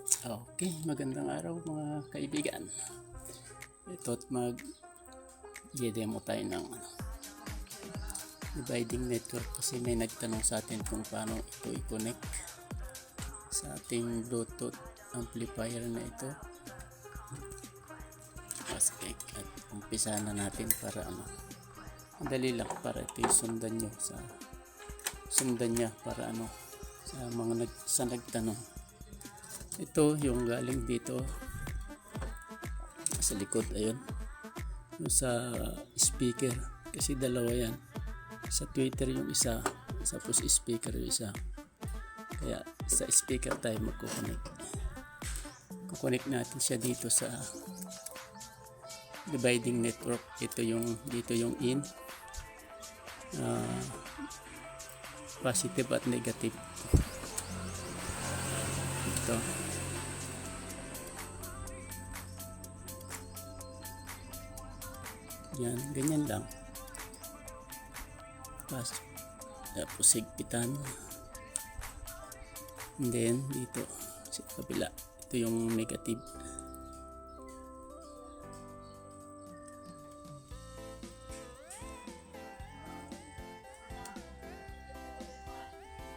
Okay, magandang araw mga kaibigan. Ito't mag-demo tayo ng dividing network kasi may nagtanong sa atin kung paano ito i-connect sa ating Bluetooth amplifier na ito. Sige, at umpisa na natin para madali lang para ito sundan niya para sa mga nagtanong. Ito yung galing dito sa likod, ayun, yung sa speaker, kasi dalawa yan, sa tweeter yung isa, tapos speaker yung isa, kaya sa speaker tayo kukonek natin siya dito sa dividing network. Dito yung in, positive at negative. Ito yan, ganyan lang. Tapos higpitan, and then dito sa kabila, ito yung negative.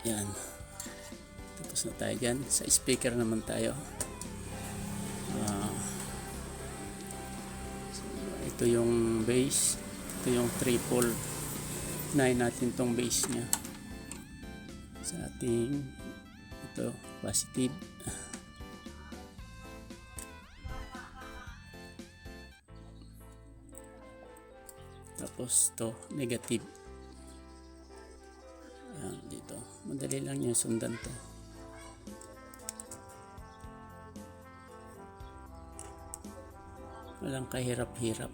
Yan, tapos na tayo dyan. Sa speaker naman tayo. Ito yung base, ito yung triple. Unahin natin tong base nya sa ating ito positive, tapos to negative. Dito madali lang yung sundan to. Walang kahirap-hirap.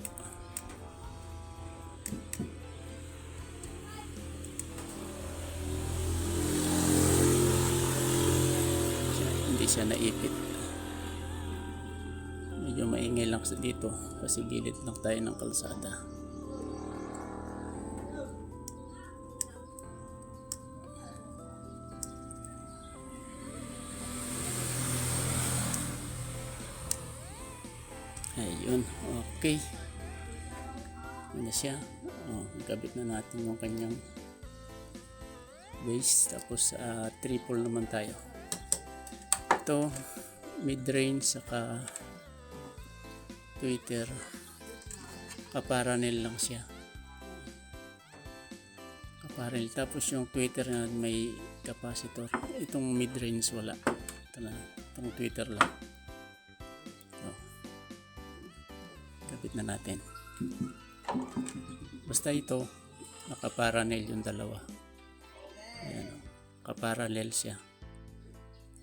Hindi siya naipit. Medyo maingay lang sa dito kasi gilid lang tayo ng kalsada. Ayun, okay. Ano siya? Gabit na natin yung kanyang base. Tapos triple naman tayo. Ito, mid-range saka tweeter. Kaparanel lang siya. Kaparanel. Tapos yung tweeter na may capacitor. Itong mid-range wala. Ito na, itong tweeter lang. Kapit na natin. Basta ito nakaparallel yung dalawa. Ayan, kaparallel siya.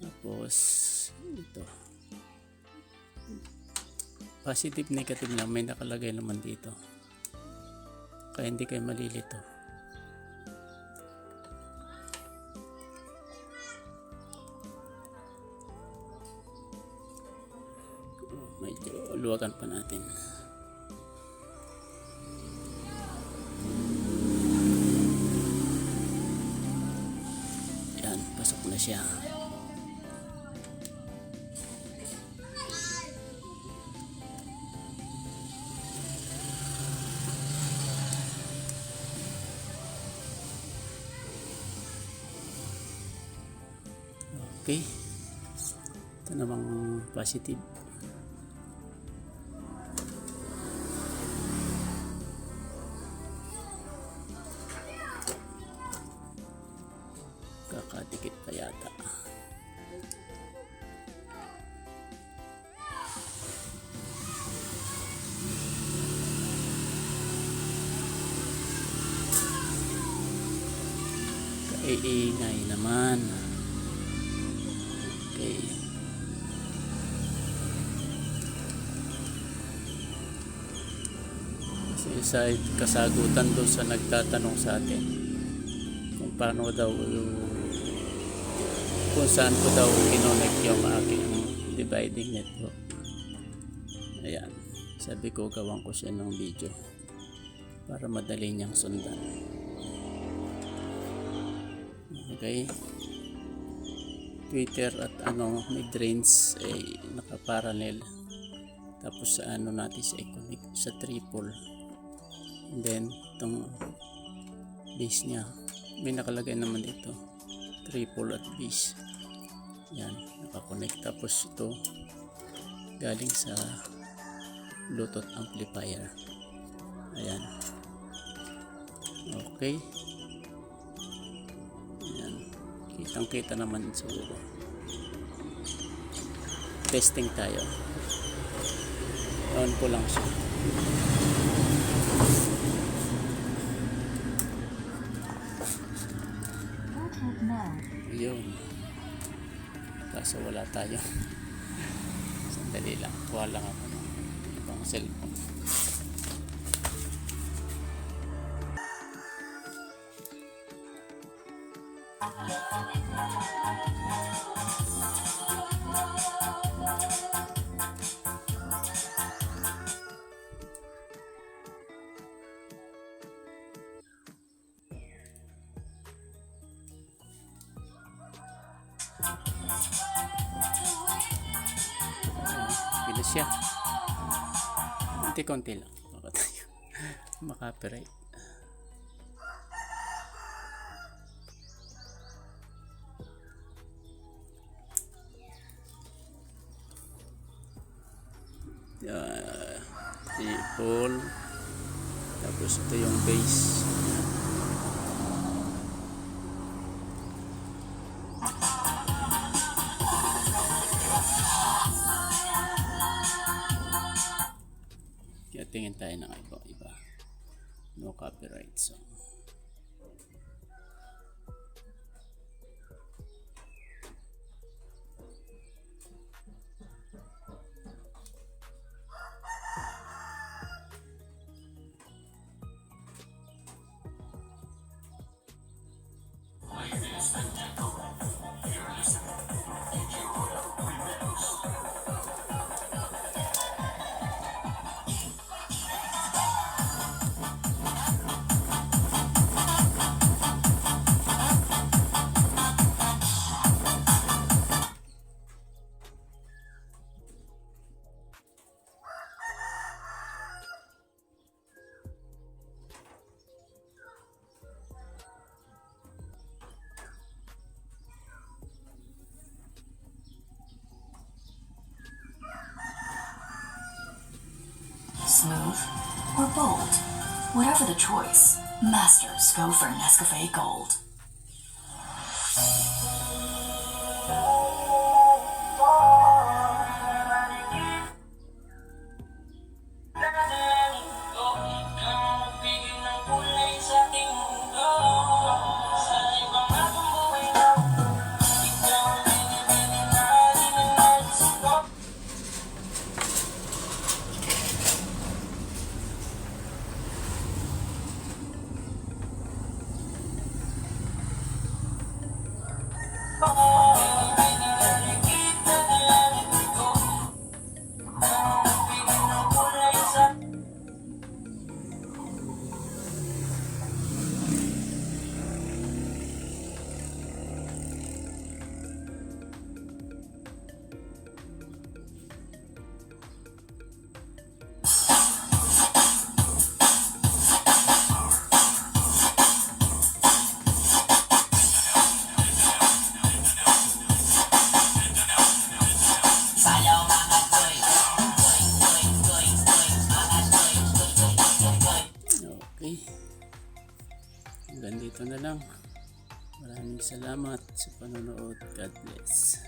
Tapos ito positive negative lang, may nakalagay naman dito kaya hindi kayo malilito. Medyo luwagan pa natin. Yan, pasok na siya. Okay, ito namang positive. Kakadikit pa yata. Kaiingay naman. Okay. Sa kasagutan doon sa nagtatanong sa atin kung paano daw kung saan ko daw kinonect yung aking dividing network. Ayan, sabi ko gawan ko siya ng video para madali niyang sundan. Okay, tweeter at mid-range ay naka-parallel. Tapos sa natin sa i-connect sa triple. And then itong base niya, may nakalagay naman ito, triple at base. Yan, naka-connect. Tapos ito galing sa Bluetooth amplifier. Ayan. Okay. Ayan. Kitang-kita naman siguro. Testing tayo. On ko lang siya. Yun. Kaso wala tayo. Sandali lang. Kuha lang ako ng ibang cellphone. Bilis siya. Konti-konti lang. Baka tayo makapiright. Triple. Tapos ito yung base. Kaya tingin tayo ng iba. No copyright song. Smooth or bold, whatever the choice, masters go for Nescafe Gold. Okay. Hanggang dito na lang. Maraming salamat sa panonood. God bless.